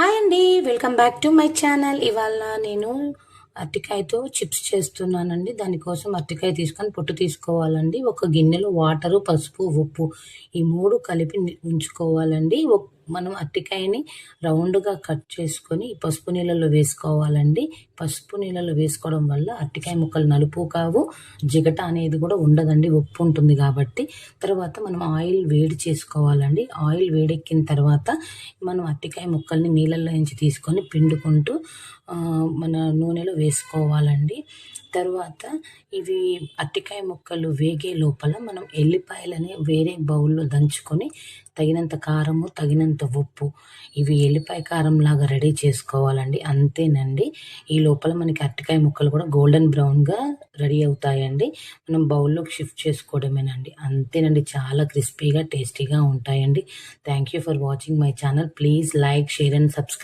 Hi అండి. Welcome back to my channel. ఇవాళ నేను అరటికాయతో చిప్స్ చేస్తున్నానండి. దానికోసం అరటికాయ తీసుకొని పొట్టు తీసుకోవాలండి. ఒక గిన్నెలో వాటరు, పసుపు, ఉప్పు ఈ 3 కలిపి ఉంచుకోవాలండి. మనం అరటికాయని రౌండ్‌గా కట్ చేసుకొని ఈ పసుపు నీళ్ళలో వేసుకోవాలండి. పసుపు నీళ్ళలో వేసుకోవడం వల్ల అరటికాయ ముక్కలు నలుపు కావు, జిగట అనేది కూడా ఉండదండి, ఉప్పు ఉంటుంది కాబట్టి. తర్వాత మనం ఆయిల్ వేడి చేసుకోవాలండి. ఆయిల్ వేడెక్కిన తర్వాత మనం అరటికాయ ముక్కల్ని నీళ్ళల్లో నుంచి తీసుకొని పిండుకుంటూ మన నూనెలో వేసుకోవాలండి. తరువాత ఇవి అరటికాయ ముక్కలు వేగే లోపల మనం ఎల్లిపాయలని వేరే బౌల్‌లో దంచుకొని తగినంత కారము, తగినంత ఉప్పు ఇవి ఎల్లిపాయ కారంలాగా రెడీ చేసుకోవాలండి. అంతేనండి. ఈ లోపల మనకి అరటికాయ ముక్కలు కూడా గోల్డెన్ బ్రౌన్‌గా రెడీ అవుతాయండి. మనం బౌల్‌లోకి షిఫ్ట్ చేసుకోవడమేనండి. అంతేనండి. చాలా క్రిస్పీగా, టేస్టీగా ఉంటాయండి. Thank you for watching my channel. Please like, share and subscribe.